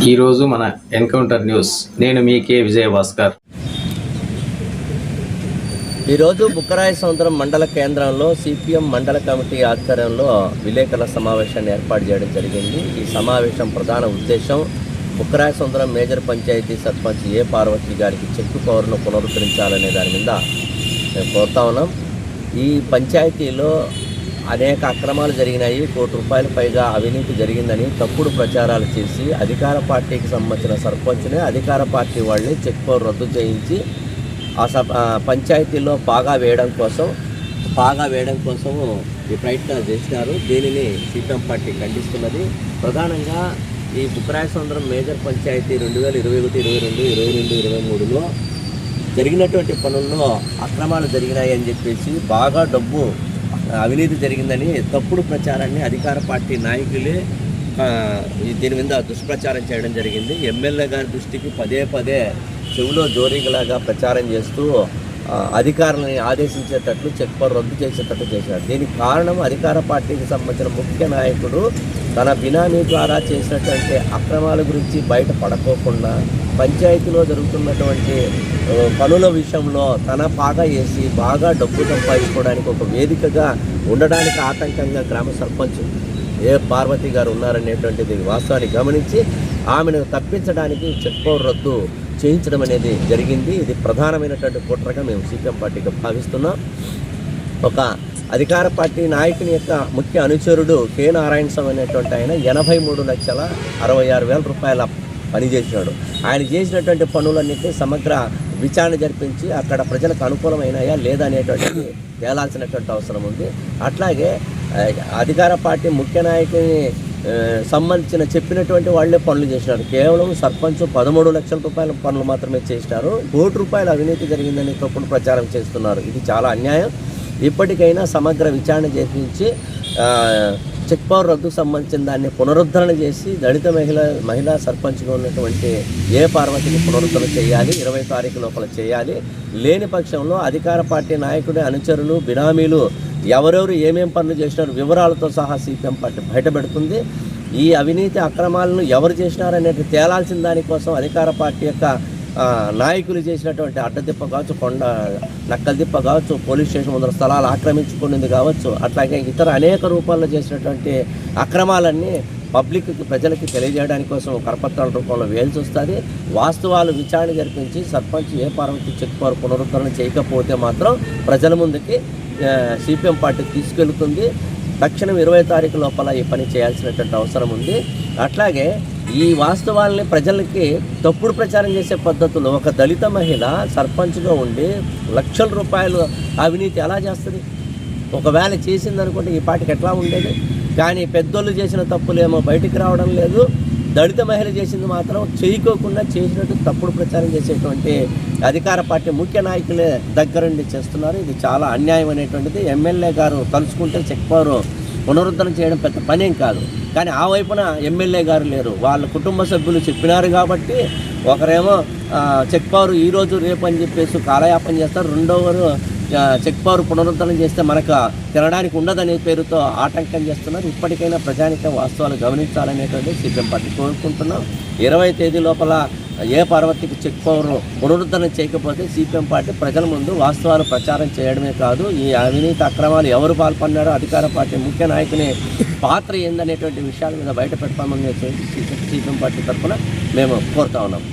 ఈరోజు మన encounter news. నేను మీ కే విజయభాస్కర్. ఈరోజు బుక్కరాయ సముద్రం మండల కేంద్రంలో సిపిఎం మండల కమిటీ ఆధ్వర్యంలో విలేకరుల సమావేశాన్ని ఏర్పాటు చేయడం జరిగింది. ఈ సమావేశం ప్రధాన ఉద్దేశం బుక్కరాయ సముద్రం మేజర్ పంచాయతీ సర్పంచ్ ఏ పార్వతి గారికి చెక్కు పవర్ను పునరుద్ధరించాలనే దాని మీద మేము కోరుతా ఉన్నాం. ఈ పంచాయతీలో అనేక అక్రమాలు జరిగినాయి, ₹1 పైగా అవినీతి జరిగిందని తప్పుడు ప్రచారాలు చేసి అధికార పార్టీకి సంబంధించిన సర్పంచ్నే అధికార పార్టీ వాళ్ళని చెక్ పవర్ రద్దు చేయించి పంచాయతీలో పాగా వేయడం కోసం ఈ ప్రయత్నాలు చేసినారు. దీనిని సిపిఎం పార్టీ ఖండిస్తున్నది. ప్రధానంగా ఈ బుక్కరాయ సముద్రం మేజర్ పంచాయతీ 2021, 22, 22, 23లో జరిగినటువంటి పనుల్లో అక్రమాలు జరిగినాయి అని చెప్పేసి బాగా డబ్బు అవినీతి జరిగిందని తప్పుడు ప్రచారాన్ని అధికార పార్టీ నాయకులే దీని మీద దుష్ప్రచారం చేయడం జరిగింది. ఎమ్మెల్యే గారి దృష్టికి పదే చెవులో జోరీగలాగా ప్రచారం చేస్తూ అధికారులని ఆదేశించేటట్లు చెక్ పవర్ రద్దు చేసేటట్లు చేశారు. దీనికి కారణం అధికార పార్టీకి సంబంధించిన ముఖ్య నాయకుడు తన బినామీ ద్వారా చేసినటువంటి అక్రమాల గురించి బయట పడకోకుండా పంచాయతీలో జరుగుతున్నటువంటి పనుల విషయంలో తన పాగా వేసి బాగా డబ్బు సంపాదించుకోవడానికి ఒక వేదికగా ఉండడానికి ఆటంకంగా గ్రామ సర్పంచ్ ఏ పార్వతి గారు ఉన్నారనేటువంటిది వాస్తవాన్ని గమనించి ఆమెను తప్పించడానికి చెక్ పవర్ రద్దు చేయించడం అనేది జరిగింది. ఇది ప్రధానమైనటువంటి కుట్రగా మేము సిపిఎం పార్టీగా భావిస్తున్నాం. ఒక అధికార పార్టీ నాయకుని యొక్క ముఖ్య అనుచరుడు కె నారాయణ స్వామి అనేటువంటి ఆయన ₹83,66,000 పని చేసినాడు. ఆయన చేసినటువంటి పనులన్నింటినీ సమగ్ర విచారణ జరిపించి అక్కడ ప్రజలకు అనుకూలమైనాయా లేదా అనేటువంటిది తేలాల్సినటువంటి అవసరం ఉంది. అట్లాగే అధికార పార్టీ ముఖ్య నాయకుని సంబంధించిన చెప్పినటువంటి వాళ్ళే పనులు చేసినారు. కేవలం సర్పంచ్ ₹13 లక్షల పనులు మాత్రమే చేసినారు. ₹1 అవినీతి జరిగిందని తప్పుడు ప్రచారం చేస్తున్నారు. ఇది చాలా అన్యాయం. ఇప్పటికైనా సమగ్ర విచారణ జరిపించి చెక్ పవర్ రద్దుకు సంబంధించిన దాన్ని పునరుద్ధరణ చేసి దళిత మహిళా సర్పంచ్గా ఉన్నటువంటి ఏ పార్వతిని పునరుద్ధరణ చేయాలి, 20 తారీఖు లోపల చేయాలి. లేని పక్షంలో అధికార పార్టీ నాయకుడి అనుచరులు బినామీలు ఎవరెవరు ఏమేం పనులు చేసినారు వివరాలతో సహా సిపిఎం పార్టీ బయటపెడుతుంది. ఈ అవినీతి అక్రమాలను ఎవరు చేసినారనేది తేలాల్సిన దానికోసం అధికార పార్టీ యొక్క నాయకులు చేసినటువంటి అడ్డదిప్ప కావచ్చు, నక్కలదిప్ప కావచ్చు, పోలీస్ స్టేషన్ ముందర స్థలాలు ఆక్రమించుకునేది కావచ్చు, అట్లాగే ఇతర అనేక రూపాల్లో చేసినటువంటి అక్రమాలన్నీ ప్రజలకి తెలియజేయడానికి కోసం కరపత్రాల రూపంలో వేల్చి వస్తుంది. వాస్తవాలు విచారణ జరిపించి సర్పంచ్ ఏ పార్వతి చెక్ పవర్ పునరుద్ధరణ చేయకపోతే మాత్రం ప్రజల ముందుకి సిపిఎం పార్టీ తీసుకెళ్తుంది. తక్షణం 20 తారీఖు లోపల ఈ పని చేయాల్సినటువంటి అవసరం ఉంది. అట్లాగే ఈ వాస్తవాల్ని ప్రజలకి తప్పుడు ప్రచారం చేసే పద్ధతులు ఒక దళిత మహిళ సర్పంచ్గా ఉండి ₹1,00,000 అవినీతి ఎలా చేస్తుంది? ఒకవేళ చేసిందనుకుంటే ఈ పార్టీకి ఎట్లా ఉండేది? కానీ పెద్దోళ్ళు చేసిన తప్పులేమో బయటికి రావడం లేదు. దళిత మహిళ చేసింది మాత్రం చేయకోకుండా చేసినట్టు తప్పుడు ప్రచారం చేసేటువంటి అధికార పార్టీ ముఖ్య నాయకులే దగ్గరుండి చేస్తున్నారు. ఇది చాలా అన్యాయం అనేటువంటిది. ఎమ్మెల్యే గారు తలుచుకుంటే చెక్ పవర్ పునరుద్ధరణ చేయడం పెద్ద పనేం కాదు. కానీ ఆ వైపున ఎమ్మెల్యే గారు లేరు. వాళ్ళ కుటుంబ సభ్యులు చెప్పినారు కాబట్టి ఒకరేమో చెక్ పవర్ ఈరోజు రేపు అని చెప్పేసి కాలయాపన చేస్తారు. రెండోవారు చెక్ పవర్ పునరుద్ధరణ చేస్తే మనకు తినడానికి ఉండదనే పేరుతో ఆటంకం చేస్తున్నారు. ఇప్పటికైనా ప్రజానికం వాస్తవాలు గమనించాలనేటువంటి సిపిఎం పార్టీ కోరుకుంటున్నాం. 20 తేదీ లోపల ఏ పార్వతికి చెక్ పవర్ పునరుద్ధరణ చేయకపోతే సిపిఎం పార్టీ ప్రజల ముందు వాస్తవాలు ప్రచారం చేయడమే కాదు, ఈ అవినీతి అక్రమాలు ఎవరు పాల్పన్నారో అధికార పార్టీ ముఖ్య నాయకుని పాత్ర ఏందనేటువంటి విషయాల మీద బయట పెట్టామని సిపిఎం పార్టీ తరఫున మేము కోరుతా ఉన్నాం.